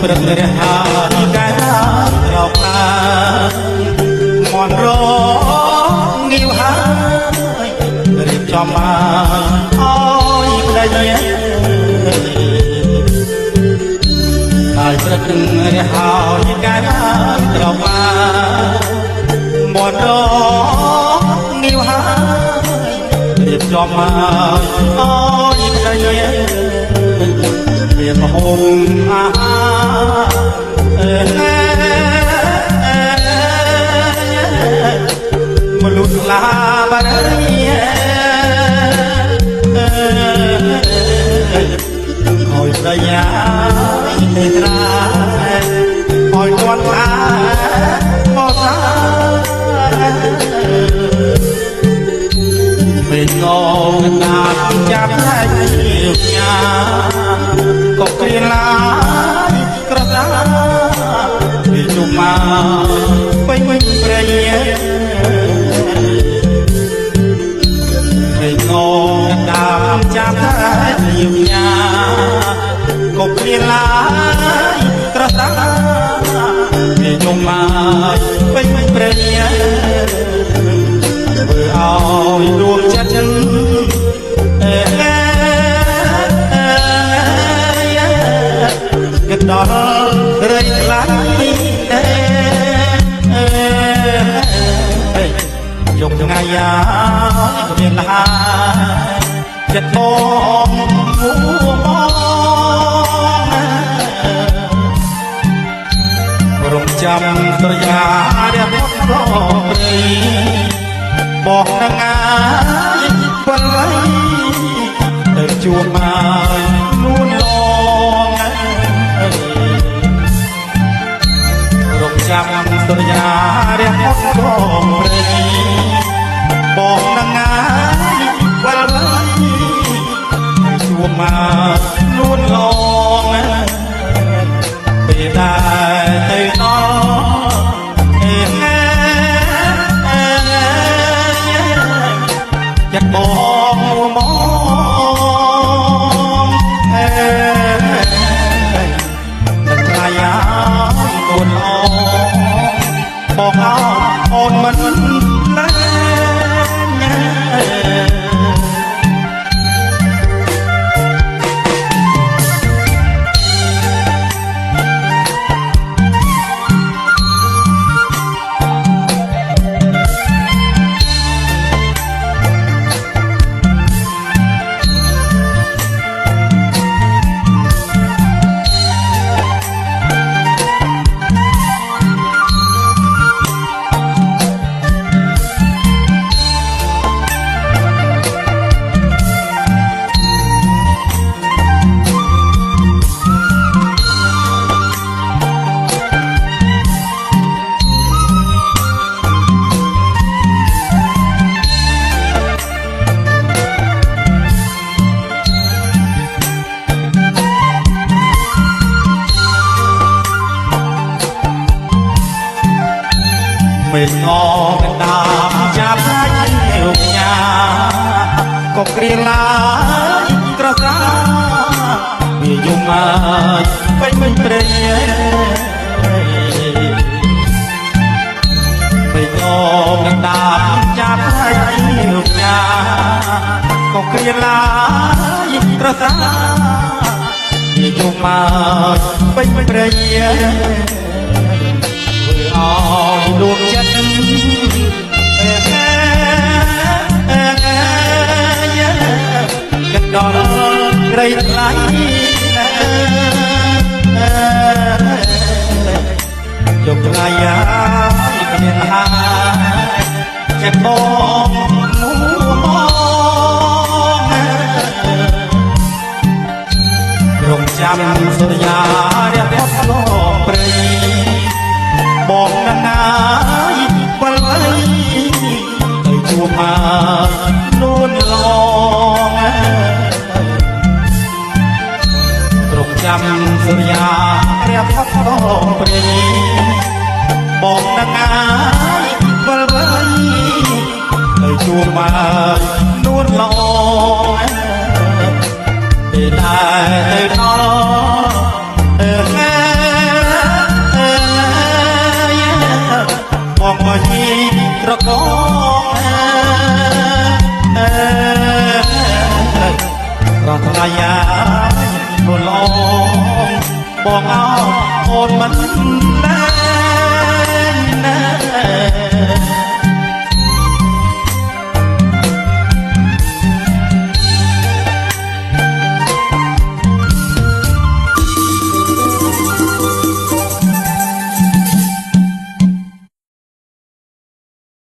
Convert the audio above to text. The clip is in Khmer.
ព្រឹករហ័សកាយត្រោកណាមន់រងាវហើយរៀបចំបានអើយប្តីហើយព្រឹករហ័សកាយត្រោកណាមន់រងាវហើយរៀបចំបានអើយប្តីមានមហូបអាហារមលុតឡាបារីអើយប្រយាទេត្រាអើយទាន់ថាមកសាពេលងងណាត់ចាប់តែញ៉ាក៏ព្រាឡាយក្រសាពីជុំមកពេញវិញព្រៃពេលងងតាមចាប់តែញ៉ាក៏ព្រាឡាយក្រសាពីជុំមកពេញវិញព្រៃធ្វើឲ្យរួមចិត្តកដល់រៃខ្លាំងជុំថ្ងៃយ៉ាមានលហាចិត្តបងមួបងរំចាំត្រយារះផុតព្រៃបងនឹងអាយបល័យទៅជួបមកនួនឡងរំចាំសន្យារះផុតផងព្រៃបងនឹងអាយបល័យទៅជួបមកនួនឡងពេលដែលទៅដល់ចិត្តបងមកនឹងថ្លៃអូនល្អបងអូនមិនណាពេលងងដាមចាប់តែរូបញ៉ាក៏គ្រាឡាយក្រសាវាយំមកពេញមិនព្រៃពេលងងដាមចាប់តែរូបញ៉ាក៏គ្រាឡាយក្រសាវាយំមកពេញមិនព្រៃឲ្យដួងចិត្តកណ្ដល់រៃថ្លៃជុំថ្ងៃយ៉ាមានហាចិត្តបងរំចាំសន្យារះផុតលោកព្រៃបងនឹងណាយបល័យទៅជួបមកនួនឡងរំចាំសន្យារះផុតផងព្រៃបងនឹងណាយបល័យទៅជួបមកនួនឡងពេលដែលទៅដល់ ภรรยาโดนลองบอกเอาโอนมัน